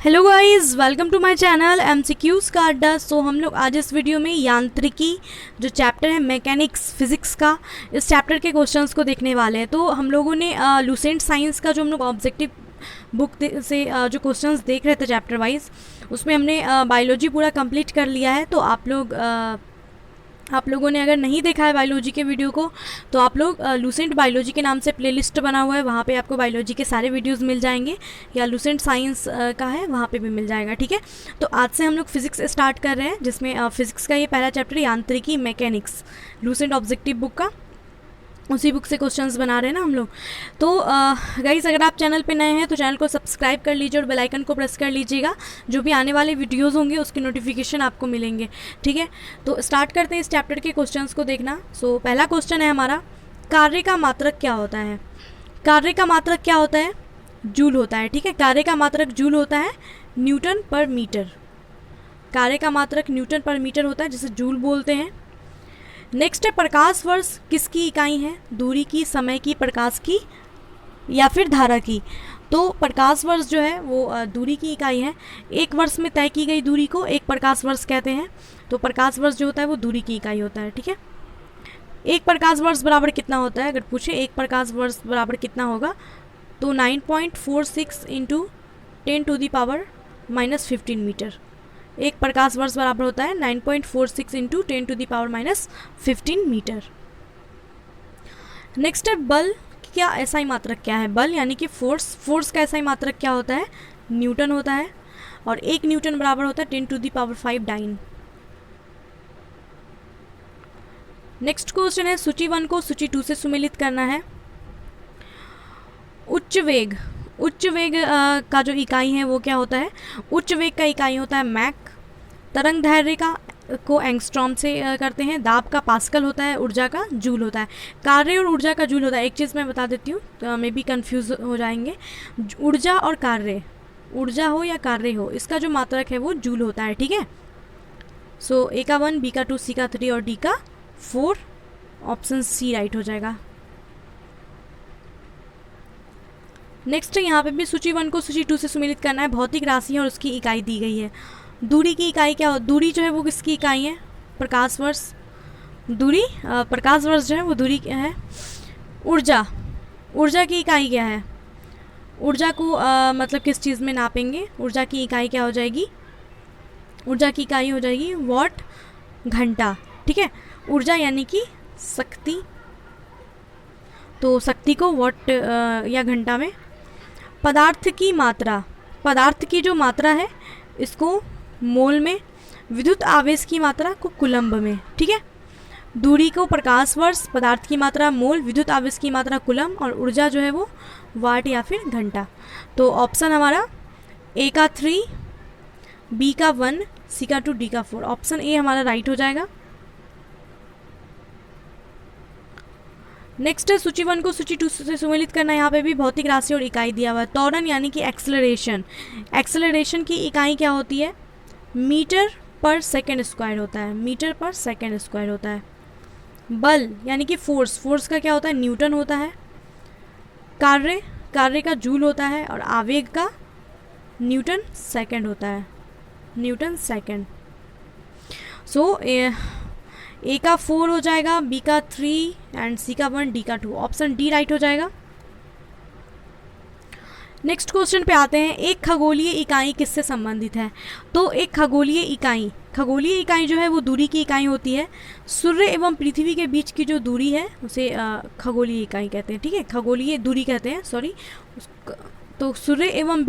Hello guys, welcome to my channel MCQs का अड्डा। सो हम लोग आज इस वीडियो में यांत्रिकी जो चैप्टर है मैकेनिक्स फिज़िक्स का, इस चैप्टर के क्वेश्चंस को देखने वाले हैं। तो हम लोगों ने लूसेंट साइंस का जो हम लोग ऑब्जेक्टिव बुक से जो क्वेश्चंस देख रहे थे चैप्टर वाइज, उसमें हमने बायोलॉजी पूरा कंप्लीट कर लिया है। तो आप लोगों ने अगर नहीं देखा है बायोलॉजी के वीडियो को, तो आप लोग लूसेंट बायोलॉजी के नाम से प्लेलिस्ट बना हुआ है, वहाँ पे आपको बायोलॉजी के सारे वीडियोस मिल जाएंगे, या लूसेंट साइंस का है वहाँ पे भी मिल जाएगा। ठीक है, तो आज से हम लोग फिज़िक्स स्टार्ट कर रहे हैं, जिसमें फिज़िक्स का ये पहला चैप्टर यांत्रिकी मैकेनिक्स लूसेंट ऑब्जेक्टिव बुक का, उसी बुक से क्वेश्चंस बना रहे हैं ना हम लोग। तो गाइस, अगर आप चैनल पे नए हैं तो चैनल को सब्सक्राइब कर लीजिए और बेल आइकन को प्रेस कर लीजिएगा, जो भी आने वाले वीडियोस होंगे उसके नोटिफिकेशन आपको मिलेंगे। ठीक है, तो स्टार्ट करते हैं इस चैप्टर के क्वेश्चंस को देखना। सो पहला क्वेश्चन है हमारा, कार्य का मात्रक क्या होता है। कार्य का मात्रक क्या होता है? जूल होता है। ठीक है, कार्य का मात्रक जूल होता है, न्यूटन पर मीटर। कार्य का मात्रक न्यूटन पर मीटर होता है, जिसे जूल बोलते हैं। नेक्स्ट है, प्रकाश वर्ष किसकी इकाई है? दूरी की, समय की, प्रकाश की, या फिर धारा की। तो प्रकाश वर्ष जो है वो दूरी की इकाई है। एक वर्ष में तय की गई दूरी को एक प्रकाश वर्ष कहते हैं। तो प्रकाश वर्ष जो होता है वो दूरी की इकाई होता है। ठीक है, एक प्रकाश वर्ष बराबर कितना होता है? अगर पूछे एक प्रकाश वर्ष बराबर कितना होगा, तो 9.46 इंटू 10⁻⁻15 मीटर। एक प्रकाश वर्ष बराबर होता है 9.46 इंटू 10⁻⁻15 मीटर। नेक्स्ट है, बल क्या एसआई मात्रक क्या है? बल यानी कि फोर्स का एसआई मात्रक क्या होता है? न्यूटन होता है, और एक न्यूटन बराबर होता है 10⁵ डाइन। नेक्स्ट क्वेश्चन है, सूची 1 को सूची 2 से सुमेलित करना है। उच्च वेग का जो इकाई है वो क्या होता है? उच्च वेग का इकाई होता है मैक। तरंग दैर्घ्य का को एंगस्ट्रॉम से करते हैं। दाब का पास्कल होता है, ऊर्जा का जूल होता है। कार्य और ऊर्जा का जूल होता है। एक चीज़ मैं बता देती हूँ, तो मे भी कन्फ्यूज़ हो जाएंगे। ऊर्जा और कार्य, ऊर्जा हो या कार्य हो, इसका जो मात्रक है वो जूल होता है। ठीक है, सो ए का 1, बी का 2, सी का 3 और डी का 4। ऑप्शन सी राइट हो जाएगा। नेक्स्ट यहाँ पे भी सूची 1 को सूची 2 से सुमेलित करना है। भौतिक राशि है और उसकी इकाई दी गई है। दूरी की इकाई क्या हो? दूरी जो है वो किसकी इकाई है? प्रकाश वर्ष। दूरी प्रकाश वर्ष जो है वो दूरी क्या है? ऊर्जा की इकाई क्या है? ऊर्जा को मतलब किस चीज़ में नापेंगे? ऊर्जा की इकाई क्या हो जाएगी? ऊर्जा की इकाई हो जाएगी वॉट घंटा। ठीक है, ऊर्जा यानी कि शक्ति, तो शक्ति को वॉट या घंटा में। पदार्थ की मात्रा, पदार्थ की जो मात्रा है इसको मोल में, विद्युत आवेश की मात्रा को कूलम्ब में। ठीक है, दूरी को प्रकाश वर्ष, पदार्थ की मात्रा मोल, विद्युत आवेश की मात्रा कूलम्ब, और ऊर्जा जो है वो वाट या फिर घंटा। तो ऑप्शन हमारा ए का 3, बी का 1, सी का 2, डी का 4। ऑप्शन ए हमारा राइट हो जाएगा। नेक्स्ट है, सूची 1 को सूची 2 से सुमेलित करना। यहाँ पे भी भौतिक राशि और इकाई दिया हुआ है। त्वरण यानी कि एक्सेलरेशन, एक्सेलरेशन की इकाई क्या होती है? मीटर पर सेकेंड स्क्वायर होता है। मीटर पर सेकेंड स्क्वायर होता है। बल यानी कि फोर्स का क्या होता है? न्यूटन होता है। कार्य का जूल होता है, और आवेग का न्यूटन सेकेंड होता है। Newton second. सो ए का 4 हो जाएगा, बी का 3 एंड सी का 1, डी का 2। ऑप्शन डी राइट हो जाएगा। नेक्स्ट क्वेश्चन पे आते हैं, एक खगोलीय इकाई किससे संबंधित है? तो एक खगोलीय इकाई जो है वो दूरी की इकाई होती है। सूर्य एवं पृथ्वी के बीच की जो दूरी है उसे खगोलीय इकाई कहते हैं। ठीक है, खगोलीय दूरी कहते हैं, सॉरी। तो सूर्य एवं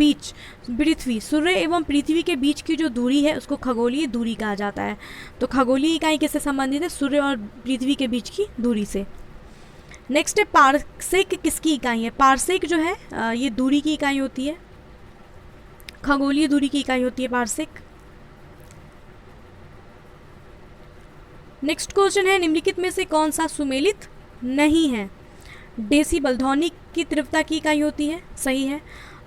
पृथ्वी के बीच की जो दूरी है उसको खगोलीय दूरी कहा जाता है। तो खगोलीय इकाई किससे संबंधित है? सूर्य और पृथ्वी के बीच की दूरी से। नेक्स्ट है, पारसेक किसकी इकाई है? पारसेक जो है ये दूरी की इकाई होती है, खगोलीय दूरी की इकाई होती है पारसेक। नेक्स्ट क्वेश्चन है, निम्नलिखित में से कौन सा सुमेलित नहीं है? डेसिबल ध्वनि की तीव्रता की इकाई होती है, सही है।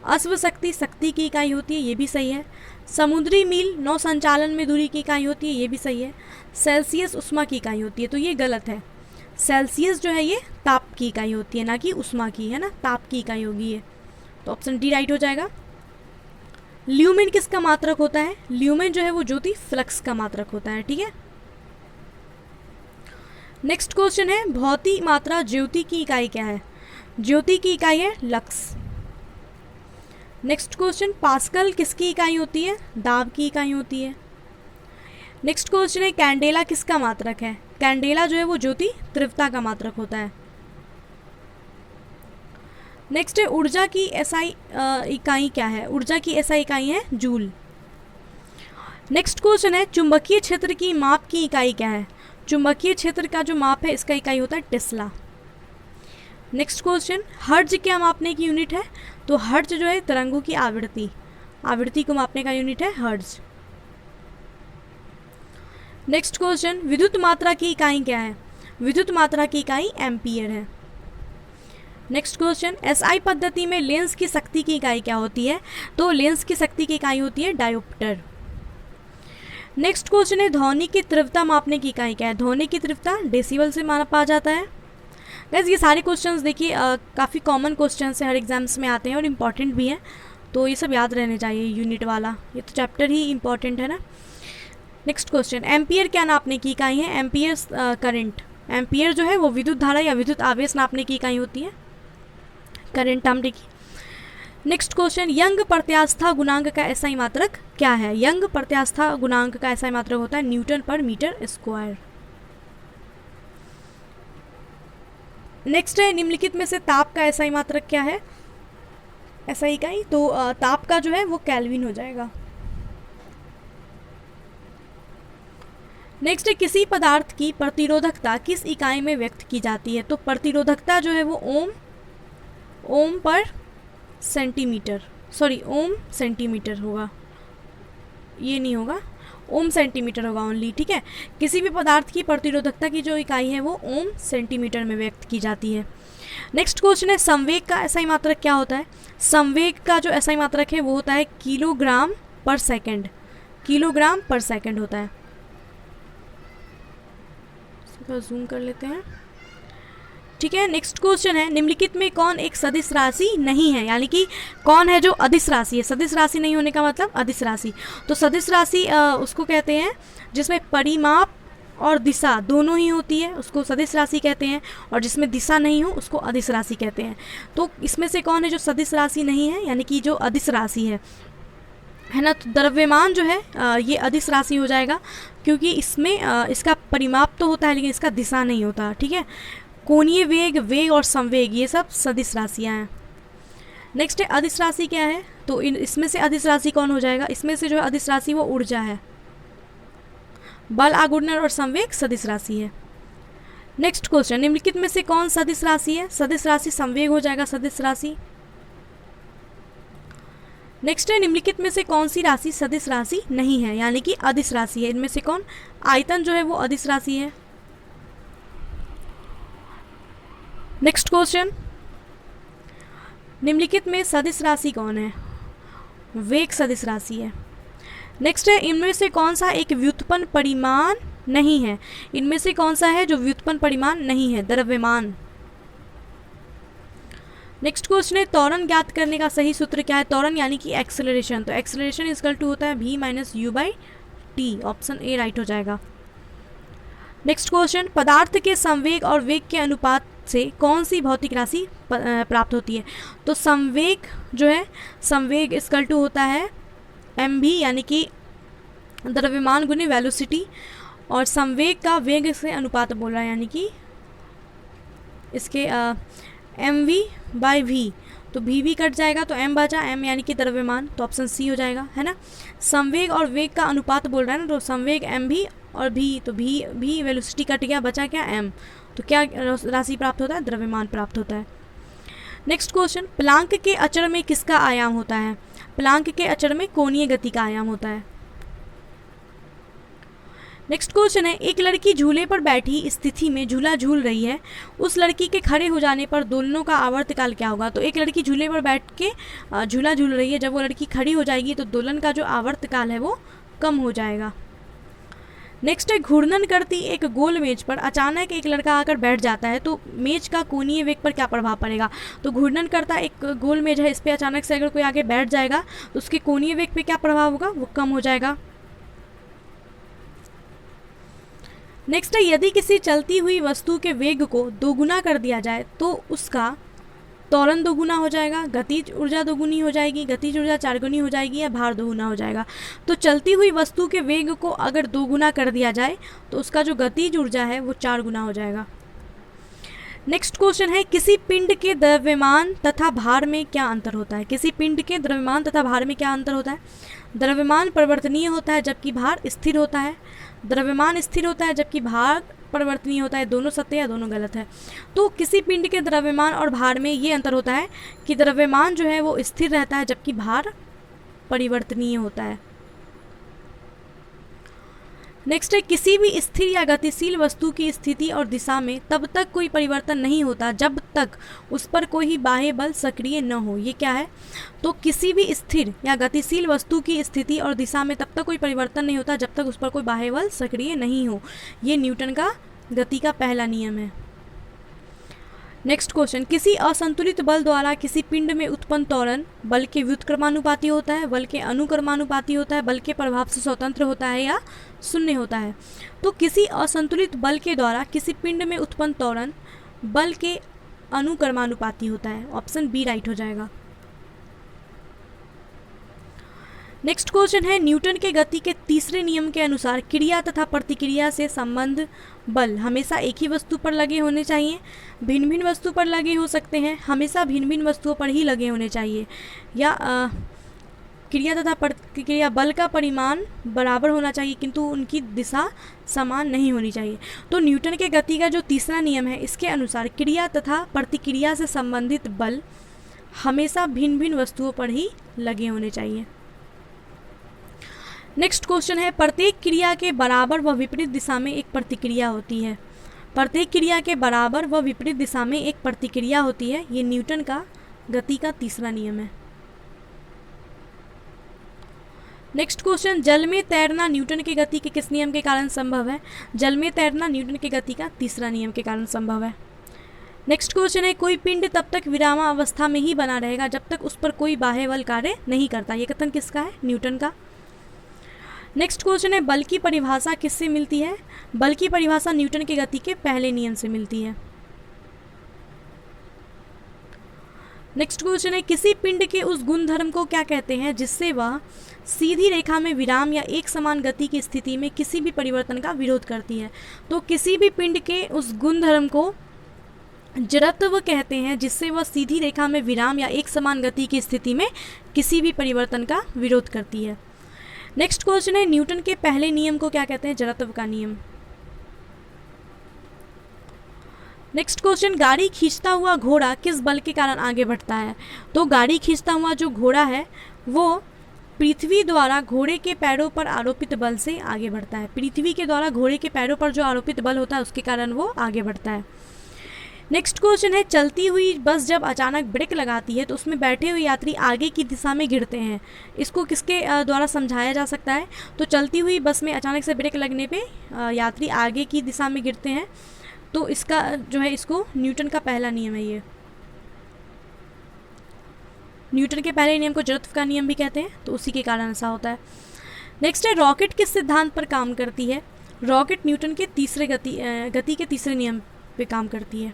अश्व शक्ति की इकाई होती है, ये भी सही है। समुद्री मील नौ संचालन में दूरी की इकाई होती है, ये भी सही है। सेल्सियस उष्मा की इकाई होती है, तो ये गलत है। सेल्सियस जो है ये ताप की इकाई होती है, ना कि उष्मा की, है ना, ताप की इकाई होगी ये। तो ऑप्शन डी राइट हो जाएगा। ल्यूमेन किसका मात्रक होता है? ल्यूमेन जो है वो ज्योति फ्लक्स का मात्रक होता है, ठीक है। नेक्स्ट क्वेश्चन है, भौतिक मात्रा ज्योति की इकाई क्या है? ज्योति की इकाई है लक्स। नेक्स्ट क्वेश्चन, पास्कल किसकी इकाई होती है? दाब की इकाई होती है। नेक्स्ट क्वेश्चन है, कैंडेला किसका मात्रक है? कैंडेला जो है वो ज्योति तीव्रता का मात्रक होता है। नेक्स्ट है, ऊर्जा की एसआई इकाई क्या है? ऊर्जा की एसआई इकाई है जूल। नेक्स्ट क्वेश्चन है, चुंबकीय क्षेत्र की माप की इकाई क्या है? चुंबकीय क्षेत्र का जो माप है इसका इकाई होता है टेस्ला। नेक्स्ट क्वेश्चन, हर्ट्ज क्या मापने की यूनिट है? तो हर्ट्ज जो है तरंगों की आवृत्ति को मापने का यूनिट है हर्ट्ज। नेक्स्ट क्वेश्चन, विद्युत मात्रा की इकाई क्या है? विद्युत मात्रा की इकाई एम्पियर है। नेक्स्ट क्वेश्चन, एसआई पद्धति में लेंस की शक्ति की इकाई क्या होती है? तो लेंस की शक्ति की इकाई होती है डायोप्टर। नेक्स्ट क्वेश्चन है, ध्वनि की तीव्रता मापने की इकाई क्या है? ध्वनि की तीव्रता डेसिबल से मापा जाता है। गाइस ये सारे क्वेश्चंस देखिए काफ़ी कॉमन क्वेश्चंस हैं, हर एग्जाम्स में आते हैं और इम्पॉर्टेंट भी हैं, तो ये सब याद रहने चाहिए यूनिट वाला, ये तो चैप्टर ही इम्पॉर्टेंट है ना। नेक्स्ट क्वेश्चन, एम्पियर क्या नापने की इकाई है? Ampere current. एम्पियर जो है वो विद्युत धारा या विद्युत आवेश नापने की इकाई होती है, करंट नापने की। नेक्स्ट क्वेश्चन, यंग प्रत्यास्था गुणांक का एसआई मात्रक क्या है? यंग प्रत्यास्था गुणांक का एसआई मात्रक होता है न्यूटन पर मीटर स्क्वायर। नेक्स्ट है, निम्नलिखित में से ताप का एसआई मात्रक क्या है? एसआई इकाई तो ताप का जो है वो केल्विन हो जाएगा। नेक्स्ट है, किसी पदार्थ की प्रतिरोधकता किस इकाई में व्यक्त की जाती है? तो प्रतिरोधकता जो है वो ओम पर सेंटीमीटर, ओम सेंटीमीटर होगा, ये नहीं होगा, ओम सेंटीमीटर होगा ओनली, ठीक है। किसी भी पदार्थ की प्रतिरोधकता की जो इकाई है वो ओम सेंटीमीटर में व्यक्त की जाती है। नेक्स्ट क्वेश्चन है, संवेग का एसआई मात्रक क्या होता है? संवेग का जो एसआई मात्रक है वो होता है किलोग्राम पर सेकंड, किलोग्राम पर सेकंड होता है। जूम कर लेते हैं, ठीक है। नेक्स्ट क्वेश्चन है, निम्नलिखित में कौन एक सदिश राशि नहीं है? यानी कि कौन है जो अदिश राशि है? सदिश राशि नहीं होने का मतलब अदिश राशि। तो सदिश राशि उसको कहते हैं जिसमें परिमाप और दिशा दोनों ही होती है, उसको सदिश राशि कहते हैं, और जिसमें दिशा नहीं हो उसको अदिश राशि कहते हैं। तो इसमें से कौन है जो सदिश राशि नहीं है, यानी कि जो अदिश राशि है ना? तो द्रव्यमान जो है ये अदिश राशि हो जाएगा, क्योंकि इसमें इसका परिमाप तो होता है लेकिन इसका दिशा नहीं होता, ठीक है। कोणीय वेग, वेग और संवेग ये सब सदिश राशियाँ हैं। नेक्स्ट है, अदिश राशि क्या है? तो इसमें से अदिश राशि कौन हो जाएगा? इसमें से जो है अदिश राशि वो ऊर्जा है। बल, आघूर्ण और संवेग सदिश राशि है। नेक्स्ट क्वेश्चन, निम्नलिखित में से कौन सदिश राशि है? सदिश राशि संवेग हो जाएगा, सदिश राशि। नेक्स्ट है, निम्नलिखित में से कौन सी राशि सदिश राशि नहीं है, यानी कि अदिश राशि है? इनमें से कौन? आयतन जो है वो अदिश राशि है। नेक्स्ट क्वेश्चन, निम्नलिखित में सदिश राशि कौन है? वेग सदिश राशि है। नेक्स्ट है, इनमें से कौन सा एक व्युत्पन्न परिमाण नहीं है? इनमें से कौन सा है जो व्युत्पन्न परिमाण नहीं है? द्रव्यमान। नेक्स्ट क्वेश्चन है, त्वरण ज्ञात करने का सही सूत्र क्या है? त्वरण यानी कि एक्सेलरेशन, तो एक्सेलरेशन इक्वल टू होता है v minus you by T, option A right हो जाएगा। नेक्स्ट क्वेश्चन, पदार्थ के संवेग और वेग के अनुपात से कौन सी भौतिक राशि प्राप्त होती है? तो संवेग जो है, संवेग इक्वल टू होता है mv यानी कि द्रव्यमान गुने वेलोसिटी, और संवेग का वेग से अनुपात बोल रहा है, यानी कि इसके mv बाई v, तो v कट जाएगा तो m बचा, m यानी कि द्रव्यमान, तो ऑप्शन सी हो जाएगा, है ना। संवेग और वेग का अनुपात बोल रहा है ना, तो संवेग mv और v, तो v वेलोसिटी कट गया, बचा क्या? m, तो क्या राशि प्राप्त होता है? द्रव्यमान प्राप्त होता है। नेक्स्ट क्वेश्चन, प्लांक के अचर में किसका आयाम होता है? प्लांक के अचर में कोणीय गति का आयाम होता है। नेक्स्ट क्वेश्चन है, एक लड़की झूले पर बैठी स्थिति में झूला झूल रही है, उस लड़की के खड़े हो जाने पर दोलनों का आवर्तकाल क्या होगा? तो एक लड़की झूले पर बैठ के झूला झूल रही है, जब वो लड़की खड़ी हो जाएगी तो दोलन का जो आवर्तकाल है वो कम हो जाएगा। नेक्स्ट है घूर्णन करती एक गोल मेज पर अचानक एक लड़का आकर बैठ जाता है तो मेज का कोणीय वेग पर क्या प्रभाव पड़ेगा। तो घूर्णन करता एक गोल मेज है, इस पर अचानक से अगर कोई आगे बैठ जाएगा तो उसके कोणीय वेग पे क्या प्रभाव होगा, वो कम हो जाएगा। नेक्स्ट है यदि किसी चलती हुई वस्तु के वेग को दोगुना कर दिया जाए तो उसका त्वरण दोगुना हो जाएगा, गतिज ऊर्जा दोगुनी हो जाएगी, गतिज ऊर्जा 4 गुनी हो जाएगी या भार दोगुना हो जाएगा। तो चलती हुई वस्तु के वेग को अगर दोगुना कर दिया जाए तो उसका जो गतिज ऊर्जा है वो 4 गुना हो जाएगा। नेक्स्ट क्वेश्चन है किसी पिंड के द्रव्यमान तथा भार में क्या अंतर होता है। किसी पिंड के द्रव्यमान तथा भार में क्या अंतर होता है। द्रव्यमान परिवर्तनीय होता है जबकि भार स्थिर होता है। द्रव्यमान स्थिर होता है जबकि भार परिवर्तनीय होता है। दोनों सत्य या दोनों गलत है। तो किसी पिंड के द्रव्यमान और भार में ये अंतर होता है कि द्रव्यमान जो है वो स्थिर रहता है जबकि भार परिवर्तनीय होता है। नेक्स्ट है किसी भी स्थिर या गतिशील वस्तु की स्थिति और दिशा में तब तक कोई परिवर्तन नहीं होता जब तक उस पर कोई बाह्य बल सक्रिय न हो। ये क्या है। तो किसी भी स्थिर या गतिशील वस्तु की स्थिति और दिशा में तब तक कोई परिवर्तन नहीं होता जब तक उस पर कोई बाह्य बल सक्रिय नहीं हो। ये न्यूटन का गति का पहला नियम है। नेक्स्ट क्वेश्चन किसी असंतुलित बल द्वारा किसी पिंड में उत्पन्न त्वरण बल के व्युत्क्रमानुपाती होता है, बल के अनुक्रमानुपाती होता है, बल के प्रभाव से स्वतंत्र होता है या शून्य होता है। तो किसी असंतुलित बल के द्वारा किसी पिंड में उत्पन्न त्वरण बल के अनुक्रमानुपाती होता है। ऑप्शन बी राइट हो जाएगा। नेक्स्ट क्वेश्चन है न्यूटन के गति के तीसरे नियम के अनुसार क्रिया तथा प्रतिक्रिया से संबंध बल हमेशा एक ही वस्तु पर लगे होने चाहिए, भिन्न भिन्न वस्तु पर लगे हो सकते हैं, हमेशा भिन्न भिन्न वस्तुओं पर ही लगे होने चाहिए, या क्रिया तथा प्रतिक्रिया बल का परिमाण बराबर होना चाहिए किंतु उनकी दिशा समान नहीं होनी चाहिए। तो न्यूटन के गति का जो तीसरा नियम है इसके अनुसार क्रिया तथा प्रतिक्रिया से संबंधित बल हमेशा भिन्न भिन्न वस्तुओं पर ही लगे होने चाहिए। नेक्स्ट क्वेश्चन है प्रत्येक क्रिया के बराबर व विपरीत दिशा में एक प्रतिक्रिया होती है। प्रत्येक क्रिया के बराबर व विपरीत दिशा में एक प्रतिक्रिया होती है। ये न्यूटन का गति का तीसरा नियम है। नेक्स्ट क्वेश्चन जल में तैरना न्यूटन के गति के किस नियम के कारण संभव है। जल में तैरना न्यूटन के गति का तीसरा नियम के कारण संभव है। नेक्स्ट क्वेश्चन है कोई पिंड तब तक विरामावस्था में ही बना रहेगा जब तक उस पर कोई बाह्य बल कार्य नहीं करता। ये कथन किसका है, न्यूटन का। नेक्स्ट क्वेश्चन है बल की परिभाषा किससे मिलती है। बल की परिभाषा न्यूटन के गति के पहले नियम से मिलती है। नेक्स्ट क्वेश्चन है किसी पिंड के उस गुणधर्म को क्या कहते हैं जिससे वह सीधी रेखा में विराम या एक समान गति की स्थिति में किसी भी परिवर्तन का विरोध करती है। तो किसी भी पिंड के उस गुणधर्म को जड़त्व कहते हैं जिससे वह सीधी रेखा में विराम या एक समान गति की स्थिति में किसी भी परिवर्तन का विरोध करती है। नेक्स्ट क्वेश्चन है न्यूटन के पहले नियम को क्या कहते हैं, जड़त्व का नियम। नेक्स्ट क्वेश्चन गाड़ी खींचता हुआ घोड़ा किस बल के कारण आगे बढ़ता है। तो गाड़ी खींचता हुआ जो घोड़ा है वो पृथ्वी द्वारा घोड़े के पैरों पर आरोपित बल से आगे बढ़ता है। पृथ्वी के द्वारा घोड़े के पैरों पर जो आरोपित बल होता है उसके कारण वो आगे बढ़ता है। नेक्स्ट क्वेश्चन है चलती हुई बस जब अचानक ब्रेक लगाती है तो उसमें बैठे हुए यात्री आगे की दिशा में गिरते हैं। इसको किसके द्वारा समझाया जा सकता है। तो चलती हुई बस में अचानक से ब्रेक लगने पे यात्री आगे की दिशा में गिरते हैं। तो इसका जो है इसको न्यूटन का पहला नियम है। ये न्यूटन के पहले नियम को जड़त्व का नियम भी कहते हैं, तो उसी के कारण ऐसा होता है। नेक्स्ट है रॉकेट किस सिद्धांत पर काम करती है। रॉकेट न्यूटन के तीसरे गति के तीसरे नियम पे काम करती है।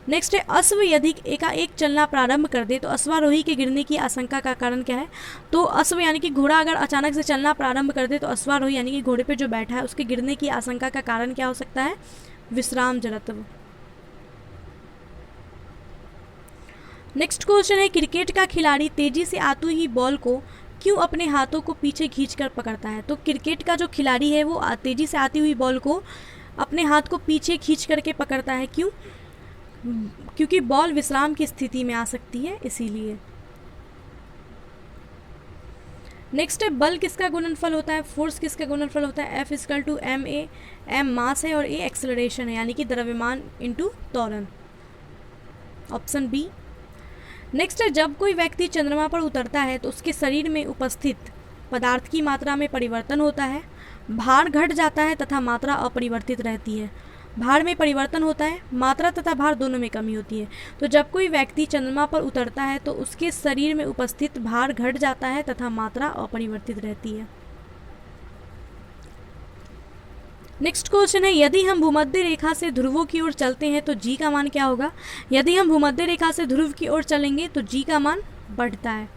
नेक्स्ट है अश्व यदि एकाएक चलना प्रारंभ कर दे तो अश्वारोही के गिरने की आशंका का कारण क्या है। तो अश्व यानी कि घोड़ा अगर अचानक से चलना प्रारंभ कर दे तो अश्वारोही यानी कि घोड़े पे जो बैठा है उसके गिरने की आशंका का कारण क्या हो सकता है, विश्राम जड़त्व। नेक्स्ट क्वेश्चन है क्रिकेट का खिलाड़ी तेजी से आती हुई बॉल को क्यों अपने हाथों को पीछे खींचकर पकड़ता है। तो क्रिकेट का जो खिलाड़ी है वो तेजी से आती हुई बॉल को अपने हाथ को पीछे खींच करके पकड़ता है। क्यों, क्योंकि बॉल विश्राम की स्थिति में आ सकती है, इसीलिए। नेक्स्ट है बल किसका गुणनफल होता है, फोर्स किसका गुणनफल होता है। F = ma, m मास है और a एक्सेलरेशन है यानी कि द्रव्यमान इंटू त्वरण। Option B. नेक्स्ट है जब कोई व्यक्ति चंद्रमा पर उतरता है तो उसके शरीर में उपस्थित पदार्थ की मात्रा में परिवर्तन होता है। भार घट जाता है तथा मात्रा अपरिवर्तित रहती है। भार में परिवर्तन होता है, मात्रा तथा भार दोनों में कमी होती है। तो जब कोई व्यक्ति चंद्रमा पर उतरता है तो उसके शरीर में उपस्थित भार घट जाता है तथा मात्रा अपरिवर्तित रहती है। नेक्स्ट क्वेश्चन है, यदि हम भूमध्य रेखा से ध्रुवों की ओर चलते हैं तो जी का मान क्या होगा? यदि हम भूमध्य रेखा से ध्रुव की ओर चलेंगे तो जी का मान बढ़ता है।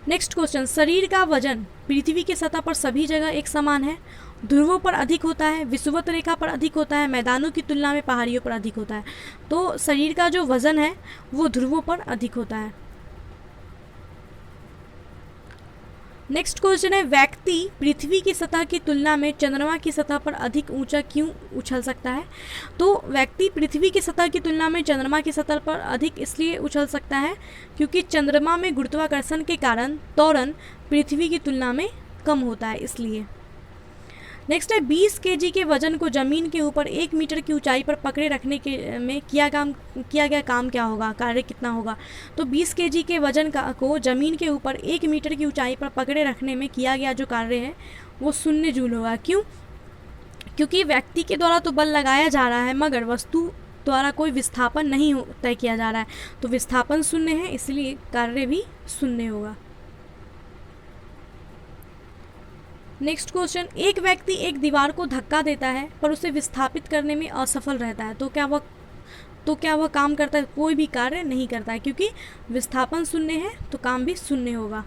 नेक्स्ट क्वेश्चन, शरीर का वजन पृथ्वी की सतह पर सभी जगह एक समान है। ध्रुवों पर अधिक होता है, विषुवत रेखा पर अधिक होता है, मैदानों की तुलना में पहाड़ियों पर अधिक होता है। तो शरीर का जो वजन है वो ध्रुवों पर अधिक होता है। नेक्स्ट क्वेश्चन है, व्यक्ति पृथ्वी की सतह की तुलना में चंद्रमा की सतह पर अधिक ऊंचा क्यों उछल सकता है? तो व्यक्ति पृथ्वी की सतह की तुलना में चंद्रमा की सतह पर अधिक इसलिए उछल सकता है क्योंकि चंद्रमा में गुरुत्वाकर्षण के कारण त्वरण पृथ्वी की तुलना में कम होता है, इसलिए। नेक्स्ट है, 20 kg के वजन को जमीन के ऊपर 1 मीटर की ऊंचाई पर पकड़े रखने के में किया गया काम क्या होगा? कार्य कितना होगा? तो 20 kg के वजन को जमीन के ऊपर 1 मीटर की ऊंचाई पर पकड़े रखने में किया गया जो कार्य है वो 0 जूल होगा। क्यों? क्योंकि व्यक्ति के द्वारा तो बल लगाया जा रहा है मगर वस्तु द्वारा कोई विस्थापन नहीं तय किया जा रहा है, तो विस्थापन 0 है, इसलिए कार्य भी 0 होगा। नेक्स्ट क्वेश्चन, एक व्यक्ति एक दीवार को धक्का देता है पर उसे विस्थापित करने में असफल रहता है तो क्या वह काम करता है? कोई भी कार्य नहीं करता है क्योंकि विस्थापन 0 है तो काम भी 0 होगा।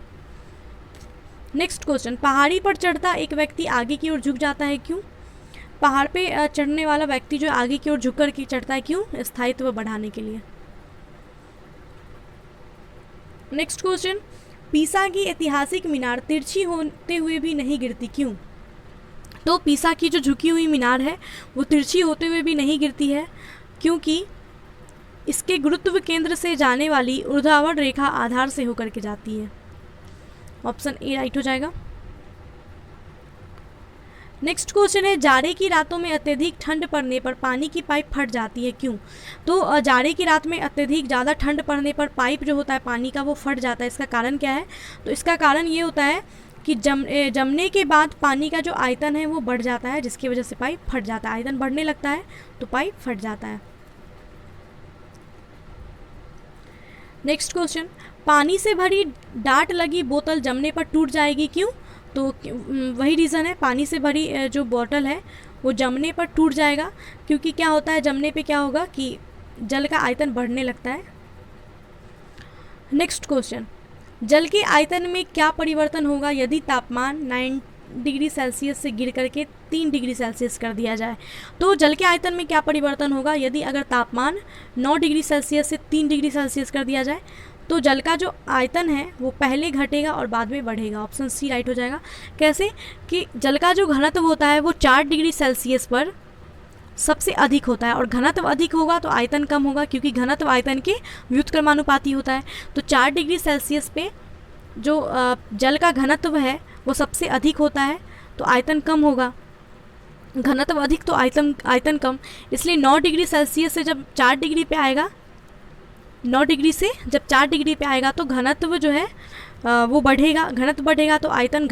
नेक्स्ट क्वेश्चन, पहाड़ी पर चढ़ता एक व्यक्ति आगे की ओर झुक जाता है, क्यों? पहाड़ पे चढ़ने वाला व्यक्ति जो आगे की ओर झुक कर के चढ़ता है, क्यों? स्थायित्व बढ़ाने के लिए। नेक्स्ट क्वेश्चन, पीसा की ऐतिहासिक मीनार तिरछी होते हुए भी नहीं गिरती, क्यों? तो पीसा की जो झुकी हुई मीनार है वो तिरछी होते हुए भी नहीं गिरती है क्योंकि इसके गुरुत्व केंद्र से जाने वाली ऊर्ध्वाधर रेखा आधार से होकर के जाती है। ऑप्शन ए राइट हो जाएगा। नेक्स्ट क्वेश्चन है, जाड़े की रातों में अत्यधिक ठंड पड़ने पर पानी की पाइप फट जाती है, क्यों? तो जाड़े की रात में अत्यधिक ज़्यादा ठंड पड़ने पर पाइप जो होता है पानी का वो फट जाता है। इसका कारण क्या है? तो इसका कारण ये होता है कि जमने के बाद पानी का जो आयतन है वो बढ़ जाता है, जिसकी वजह से पाइप फट जाता है। आयतन बढ़ने लगता है तो पाइप फट जाता है। नेक्स्ट क्वेश्चन, पानी से भरी डाट लगी बोतल जमने पर टूट जाएगी, क्यों? तो वही रीज़न है, पानी से भरी जो बोतल है वो जमने पर टूट जाएगा क्योंकि क्या होता है, जमने पे क्या होगा कि जल का आयतन बढ़ने लगता है। नेक्स्ट क्वेश्चन, जल के आयतन में क्या परिवर्तन होगा यदि तापमान 9 डिग्री सेल्सियस से गिर करके 3 डिग्री सेल्सियस कर दिया जाए? तो जल के आयतन में क्या परिवर्तन होगा यदि अगर तापमान 9 डिग्री सेल्सियस से 3 डिग्री सेल्सियस कर दिया जाए? तो जल का जो आयतन है वो पहले घटेगा और बाद में बढ़ेगा। ऑप्शन सी राइट हो जाएगा। कैसे? कि जल का जो घनत्व होता है वो 4 डिग्री सेल्सियस पर सबसे अधिक होता है और घनत्व अधिक होगा तो आयतन कम होगा क्योंकि घनत्व आयतन के व्युत्क्रमानुपाती होता है। तो 4 डिग्री सेल्सियस पे जो जल का घनत्व है वो सबसे अधिक होता है तो आयतन कम होगा। घनत्व अधिक तो आयतन कम, इसलिए 9 डिग्री सेल्सियस से जब 4 डिग्री पे आएगा, 9 डिग्री से जब 4 डिग्री पे आएगा तो घनत्व जो है वो बढ़ेगा। घनत्व बढ़ेगा तो आयतन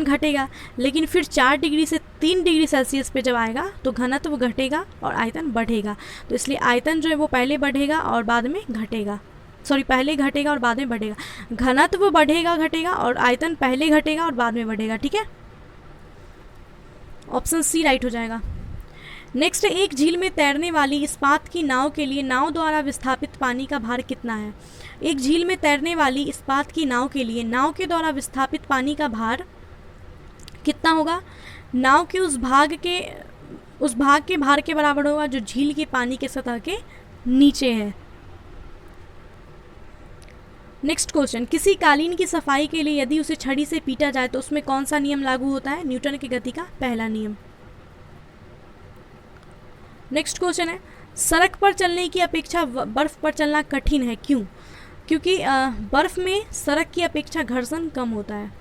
घटेगा, लेकिन फिर 4 डिग्री से 3 डिग्री सेल्सियस पे जब आएगा तो घनत्व घटेगा और आयतन बढ़ेगा। तो इसलिए आयतन जो है वो पहले बढ़ेगा और बाद में घटेगा, पहले घटेगा और बाद में बढ़ेगा। घनत्व बढ़ेगा घटेगा और आयतन पहले घटेगा और बाद में बढ़ेगा। ठीक है, ऑप्शन सी राइट हो जाएगा। नेक्स्ट, एक झील में तैरने वाली इस्पात की नाव के लिए नाव द्वारा विस्थापित पानी का भार कितना है? एक झील में तैरने वाली इस्पात की नाव के लिए नाव के द्वारा विस्थापित पानी का भार कितना होगा? नाव के उस भाग के भार के बराबर होगा जो झील के पानी के सतह के नीचे है। नेक्स्ट क्वेश्चन, किसी कालीन की सफाई के लिए यदि उसे छड़ी से पीटा जाए तो उसमें कौन सा नियम लागू होता है? न्यूटन की गति का पहला नियम। नेक्स्ट क्वेश्चन है, सड़क पर चलने की अपेक्षा बर्फ़ पर चलना कठिन है, क्यों? क्योंकि बर्फ़ में सड़क की अपेक्षा घर्षण कम होता है।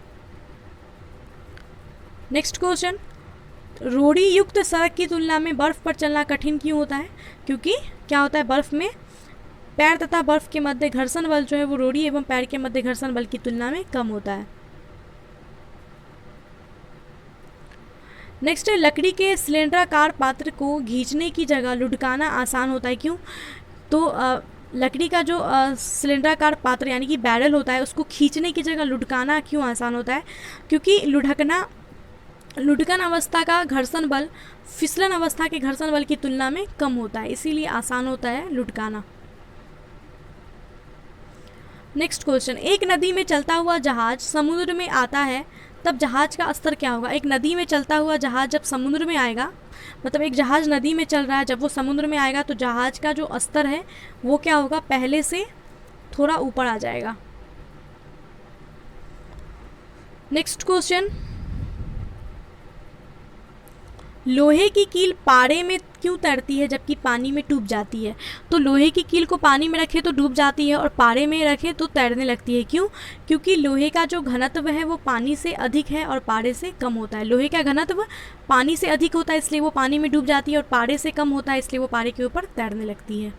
नेक्स्ट क्वेश्चन, रोड़ी युक्त सड़क की तुलना में बर्फ़ पर चलना कठिन क्यों होता है? क्योंकि क्या होता है, बर्फ़ में पैर तथा बर्फ़ के मध्य घर्षण बल जो है वो रोड़ी एवं पैर के मध्य घर्षण बल की तुलना में कम होता है। नेक्स्ट है लकड़ी के सिलेंडराकार पात्र को खींचने की जगह लुढ़काना आसान होता है, क्यों? तो लकड़ी का जो सिलेंडराकार पात्र यानी कि बैरल होता है उसको खींचने की जगह लुढ़काना क्यों आसान होता है? क्योंकि लुढ़कन अवस्था का घर्षण बल फिसलन अवस्था के घर्षण बल की तुलना में कम होता है, इसीलिए आसान होता है लुढ़काना। नेक्स्ट क्वेश्चन, एक नदी में चलता हुआ जहाज समुद्र में आता है तब जहाज का स्तर क्या होगा? एक नदी में चलता हुआ जहाज जब समुद्र में आएगा, मतलब एक जहाज नदी में चल रहा है, जब वो समुद्र में आएगा तो जहाज का जो स्तर है वो क्या होगा? पहले से थोड़ा ऊपर आ जाएगा। नेक्स्ट क्वेश्चन, लोहे की कील पारे में क्यों तैरती है जबकि पानी में डूब जाती है? तो लोहे की कील को पानी में रखे तो डूब जाती है और पारे में रखे तो तैरने लगती है, क्यों? क्योंकि लोहे का जो घनत्व है वो पानी से अधिक है और पारे से कम होता है। लोहे का घनत्व पानी से अधिक होता है इसलिए वो पानी में डूब जाती है, और पारे से कम होता है इसलिए वो पारे के ऊपर तैरने लगती है।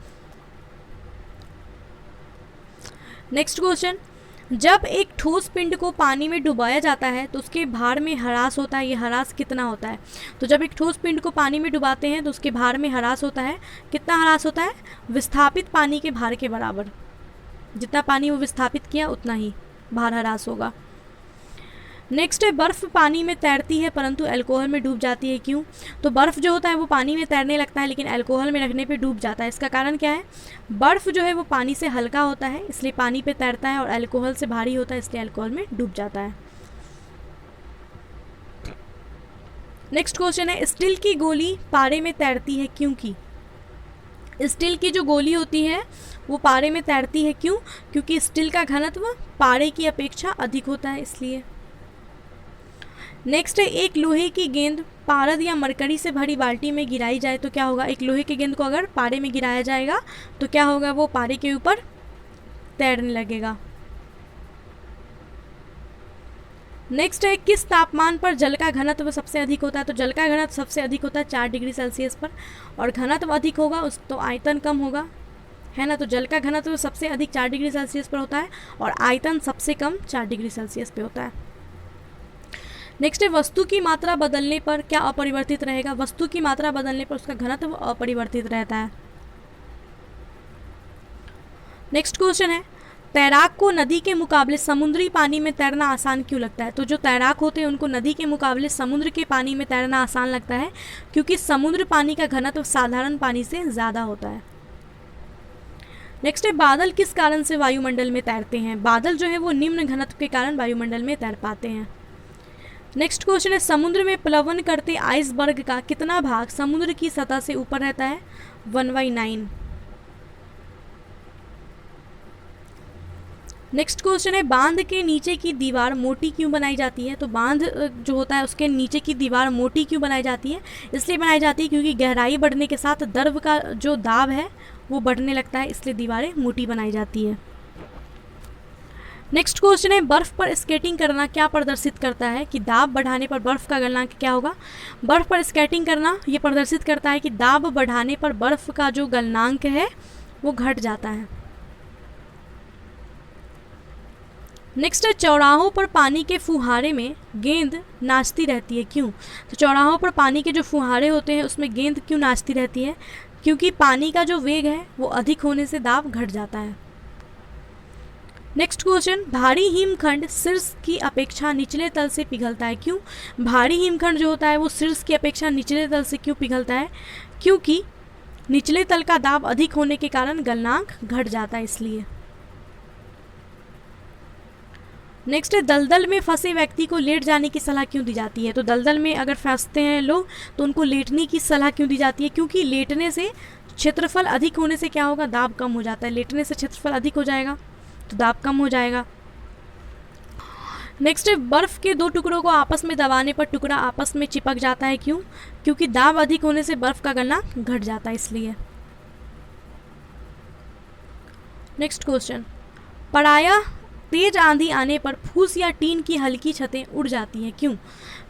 नेक्स्ट क्वेश्चन, जब एक ठोस पिंड को पानी में डुबाया जाता है तो उसके भार में ह्रास होता है, ये ह्रास कितना होता है? तो जब एक ठोस पिंड को पानी में डुबाते हैं तो उसके भार में ह्रास होता है, कितना ह्रास होता है? विस्थापित पानी के भार के बराबर। जितना पानी वो विस्थापित किया उतना ही भार ह्रास होगा। नेक्स्ट है बर्फ़ पानी में तैरती है परंतु अल्कोहल में डूब जाती है, क्यों? तो बर्फ़ जो होता है वो पानी में तैरने लगता है लेकिन अल्कोहल में रखने पे डूब जाता है। इसका कारण क्या है? बर्फ़ जो है वो पानी से हल्का होता है इसलिए पानी पे तैरता है, और अल्कोहल से भारी होता है इसलिए अल्कोहल में डूब जाता है। नेक्स्ट क्वेश्चन है स्टील की गोली पारे में तैरती है क्योंकि? स्टील की जो गोली होती है वो पारे में तैरती है, क्यों? क्योंकि स्टील का घनत्व पारे की अपेक्षा अधिक होता है इसलिए। नेक्स्ट है एक लोहे की गेंद पारद या मरकरी से भरी बाल्टी में गिराई जाए तो क्या होगा? एक लोहे की गेंद को अगर पारे में गिराया जाएगा तो क्या होगा? वो पारे के ऊपर तैरने लगेगा। नेक्स्ट है किस तापमान पर जल का घनत्व सबसे अधिक होता है? तो जल का घनत्व सबसे अधिक होता है 4 डिग्री सेल्सियस पर, और घनत्व अधिक होगा उस तो आयतन कम होगा, है ना? तो जल का घनत्व सबसे अधिक 4 डिग्री सेल्सियस पर होता है और आयतन सबसे कम 4 डिग्री सेल्सियस पे होता है। नेक्स्ट है वस्तु की मात्रा बदलने पर क्या अपरिवर्तित रहेगा? वस्तु की मात्रा बदलने पर उसका घनत्व अपरिवर्तित रहता है। नेक्स्ट क्वेश्चन है तैराक को नदी के मुकाबले समुद्री पानी में तैरना आसान क्यों लगता है? तो जो तैराक होते हैं उनको नदी के मुकाबले समुद्र के पानी में तैरना आसान लगता है क्योंकि समुद्र पानी का घनत्व साधारण पानी से ज़्यादा होता है। नेक्स्ट है बादल किस कारण से वायुमंडल में तैरते हैं? बादल जो है वो निम्न घनत्व के कारण वायुमंडल में तैर पाते हैं। नेक्स्ट क्वेश्चन है समुद्र में प्लवन करते आइसबर्ग का कितना भाग समुद्र की सतह से ऊपर रहता है? 1/9। नेक्स्ट क्वेश्चन है बांध के नीचे की दीवार मोटी क्यों बनाई जाती है? तो बांध जो होता है उसके नीचे की दीवार मोटी क्यों बनाई जाती है? इसलिए बनाई जाती है क्योंकि गहराई बढ़ने के साथ द्रव का जो दाब है वो बढ़ने लगता है, इसलिए दीवारें मोटी बनाई जाती है। नेक्स्ट क्वेश्चन है बर्फ़ पर स्केटिंग करना क्या प्रदर्शित करता है? कि दाब बढ़ाने पर बर्फ़ का गलनांक क्या होगा? बर्फ़ पर स्केटिंग करना ये प्रदर्शित करता है कि दाब बढ़ाने पर बर्फ़ का जो गलनांक है वो घट जाता है। नेक्स्ट है चौराहों पर पानी के फुहारे में गेंद नाचती रहती है क्यों? तो चौराहों पर पानी के जो फुहारे होते हैं उसमें गेंद क्यों नाचती रहती है? क्योंकि पानी का जो वेग है वो अधिक होने से दाब घट जाता है। नेक्स्ट क्वेश्चन भारी हिमखंड शीर्ष की अपेक्षा निचले तल से पिघलता है क्यों? भारी हिमखंड जो होता है वो शीर्ष की अपेक्षा निचले तल से क्यों पिघलता है? क्योंकि निचले तल का दाब अधिक होने के कारण गलनांक घट जाता है इसलिए। नेक्स्ट है दलदल में फंसे व्यक्ति को लेट जाने की सलाह क्यों दी जाती है? तो दलदल में अगर फंसते हैं लोग तो उनको लेटने की सलाह क्यों दी जाती है? क्योंकि लेटने से क्षेत्रफल अधिक होने से क्या होगा? दाब कम हो जाता है। लेटने से क्षेत्रफल अधिक हो जाएगा तो दाब कम हो जाएगा। नेक्स्ट है बर्फ़ के दो टुकड़ों को आपस में दबाने पर टुकड़ा आपस में चिपक जाता है क्यों? क्योंकि दाब अधिक होने से बर्फ़ का गलनांक घट जाता है इसलिए। नेक्स्ट क्वेश्चन पराया तेज आंधी आने पर फूस या टीन की हल्की छतें उड़ जाती हैं क्यों?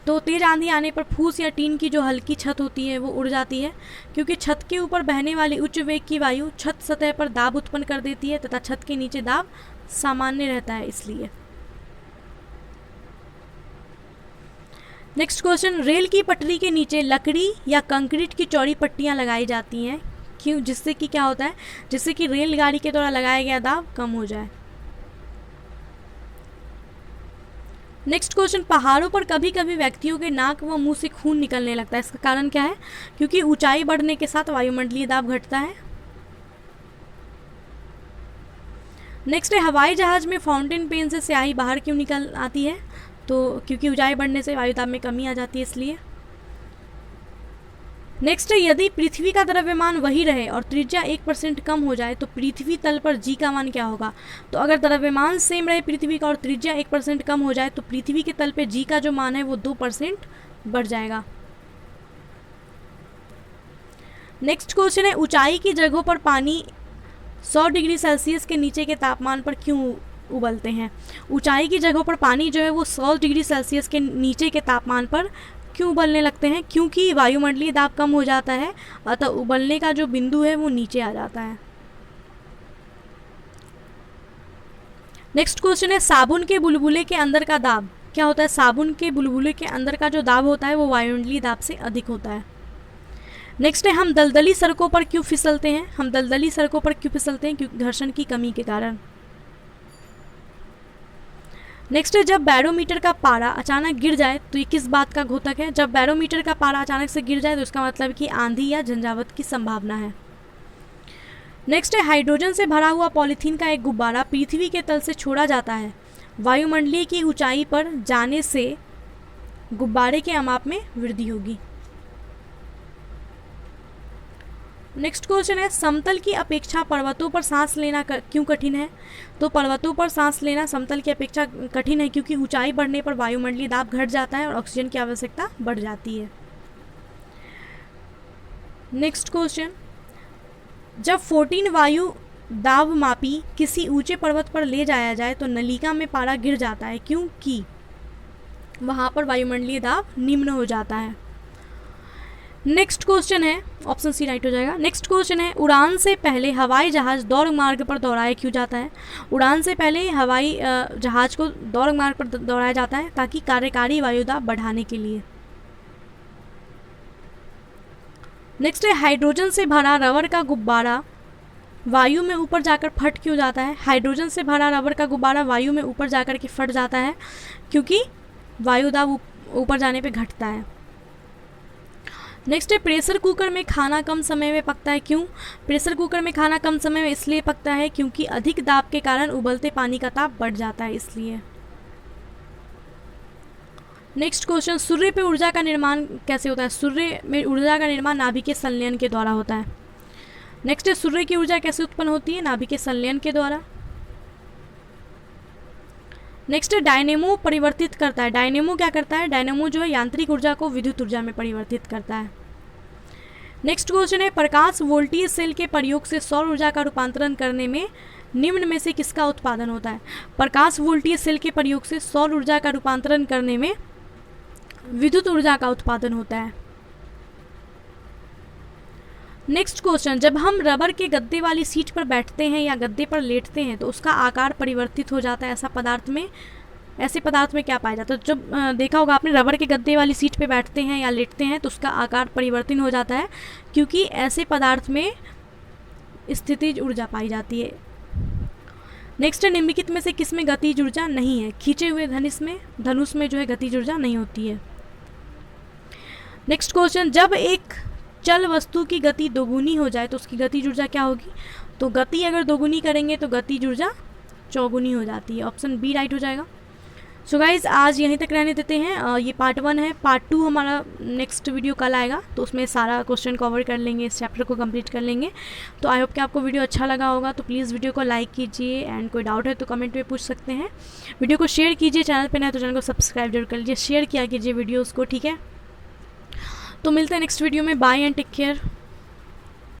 तो तेज आंधी आने पर फूस या टीन की जो हल्की छत होती है वो उड़ जाती है क्योंकि छत के ऊपर बहने वाली उच्च वेग की वायु छत सतह पर दाब उत्पन्न कर देती है तथा छत के नीचे दाब सामान्य रहता है इसलिए। नेक्स्ट क्वेश्चन, रेल की पटरी के नीचे लकड़ी या कंक्रीट की चौड़ी पट्टियाँ लगाई जाती हैं, क्यों? जिससे कि क्या होता है, जिससे कि रेलगाड़ी के द्वारा लगाया गया दाब कम हो जाए। नेक्स्ट क्वेश्चन, पहाड़ों पर कभी कभी व्यक्तियों के नाक व मुंह से खून निकलने लगता है, इसका कारण क्या है? क्योंकि ऊंचाई बढ़ने के साथ वायुमंडलीय दाब घटता है। नेक्स्ट है, हवाई जहाज में फाउंटेन पेन से स्याही बाहर क्यों निकल आती है? तो क्योंकि ऊंचाई बढ़ने से वायुदाब में कमी आ जाती है, इसलिए। नेक्स्ट है, यदि पृथ्वी का द्रव्यमान वही रहे और त्रिज्या 1% कम हो जाए तो पृथ्वी तल पर जी का मान क्या होगा? तो अगर द्रव्यमान सेम रहे पृथ्वी का और त्रिज्या 1% कम हो जाए तो पृथ्वी के तल पे जी का जो मान है वो 2% बढ़ जाएगा। नेक्स्ट क्वेश्चन है, ऊंचाई की जगहों पर पानी 100 डिग्री सेल्सियस के नीचे के तापमान पर क्यों उबलते हैं? ऊंचाई की जगहों पर पानी जो है वो 100 डिग्री सेल्सियस के नीचे के तापमान पर क्यों उबलने लगते हैं? क्योंकि वायुमंडलीय दाब कम हो जाता है, अतः उबलने का जो बिंदु है वो नीचे आ जाता है। नेक्स्ट क्वेश्चन है, साबुन के बुलबुले के अंदर का दाब क्या होता है? साबुन के बुलबुले के अंदर का जो दाब होता है वो वायुमंडलीय दाब से अधिक होता है। नेक्स्ट है, हम दलदली सड़कों पर क्यों फिसलते हैं? हम दलदली सड़कों पर क्यों फिसलते हैं? क्योंकि घर्षण की कमी के कारण। नेक्स्ट है, जब बैरोमीटर का पारा अचानक गिर जाए तो ये किस बात का घोतक है? जब बैरोमीटर का पारा अचानक से गिर जाए तो इसका मतलब कि आंधी या झंझावात की संभावना है। नेक्स्ट है, हाइड्रोजन से भरा हुआ पॉलीथीन का एक गुब्बारा पृथ्वी के तल से छोड़ा जाता है, वायुमंडलीय की ऊंचाई पर जाने से गुब्बारे के अमाप में वृद्धि होगी। नेक्स्ट क्वेश्चन है, समतल की अपेक्षा पर्वतों पर सांस लेना क्यों कठिन है? तो पर्वतों पर सांस लेना समतल की अपेक्षा कठिन है क्योंकि ऊंचाई बढ़ने पर वायुमंडलीय दाब घट जाता है और ऑक्सीजन की आवश्यकता बढ़ जाती है। नेक्स्ट क्वेश्चन, जब 14 वायु दाब मापी किसी ऊंचे पर्वत पर ले जाया जाए तो नलिका में पारा गिर जाता है, क्योंकि वहां पर वायुमंडलीय दाब निम्न हो जाता है। नेक्स्ट क्वेश्चन है, ऑप्शन सी राइट हो जाएगा। नेक्स्ट क्वेश्चन है, उड़ान से पहले हवाई जहाज दौड़ मार्ग पर दौड़ाया क्यों जाता है? उड़ान से पहले हवाई जहाज को दौड़ मार्ग पर दौड़ाया जाता है ताकि कार्यकारी वायुदाब बढ़ाने के लिए। नेक्स्ट है, हाइड्रोजन से भरा रबर का गुब्बारा वायु में ऊपर जाकर फट क्यों जाता है? हाइड्रोजन से भरा रबर का गुब्बारा वायु में ऊपर जाकर के फट जाता है क्योंकि वायुदाब ऊपर जाने पे घटता है। नेक्स्ट है, प्रेशर कुकर में खाना कम समय में पकता है, क्यों? प्रेशर कुकर में खाना कम समय में इसलिए पकता है क्योंकि अधिक दाब के कारण उबलते पानी का ताप बढ़ जाता है, इसलिए। नेक्स्ट क्वेश्चन, सूर्य पे ऊर्जा का निर्माण कैसे होता है? सूर्य में ऊर्जा का निर्माण नाभिकीय संलयन के द्वारा होता है। नेक्स्ट है, सूर्य की ऊर्जा कैसे उत्पन्न होती है? नाभिकीय संलयन के द्वारा। नेक्स्ट है, डायनेमो परिवर्तित करता है। डायनेमो क्या करता है? डायनेमो जो है यांत्रिक ऊर्जा को विद्युत ऊर्जा में परिवर्तित करता है। नेक्स्ट क्वेश्चन है, प्रकाश वोल्टीय सेल के प्रयोग से सौर ऊर्जा का रूपांतरण करने में निम्न में से किसका उत्पादन होता है? प्रकाश वोल्टीय सेल के प्रयोग से सौर ऊर्जा का रूपांतरण करने में विद्युत ऊर्जा का उत्पादन होता है। नेक्स्ट क्वेश्चन, जब हम रबर के गद्दे वाली सीट पर बैठते हैं या गद्दे पर लेटते हैं तो उसका आकार परिवर्तित हो जाता है, ऐसे पदार्थ में क्या पाया जाता है? जब देखा होगा आपने, रबर के गद्दे वाली सीट पे बैठते हैं या लेटते हैं तो उसका आकार परिवर्तन हो जाता है क्योंकि ऐसे पदार्थ में स्थितिज ऊर्जा पाई जाती है। नेक्स्ट है, निम्नलिखित में से किसमें गतिज ऊर्जा नहीं है? खींचे हुए धनुष में जो है गतिज ऊर्जा नहीं होती है। नेक्स्ट क्वेश्चन, जब एक चल वस्तु की गति दोगुनी हो जाए तो उसकी गतिज ऊर्जा क्या होगी? तो गति अगर दोगुनी करेंगे तो गतिज ऊर्जा चौगुनी हो जाती है। ऑप्शन बी राइट हो जाएगा। सो गाइज आज यहीं तक रहने देते हैं। ये पार्ट 1 है। पार्ट 2 हमारा नेक्स्ट वीडियो कल आएगा तो उसमें सारा क्वेश्चन कवर कर लेंगे, इस चैप्टर को कंप्लीट कर लेंगे। तो आई होप कि आपको वीडियो अच्छा लगा होगा। तो प्लीज़ वीडियो को लाइक कीजिए एंड कोई डाउट है तो कमेंट में पूछ सकते हैं। वीडियो को शेयर कीजिए, चैनल पर नए तो चैनल को सब्सक्राइब जरूर कर लीजिए, शेयर किया कीजिए वीडियोज़ को, ठीक है। तो मिलते हैं नेक्स्ट वीडियो में। Bye and take care.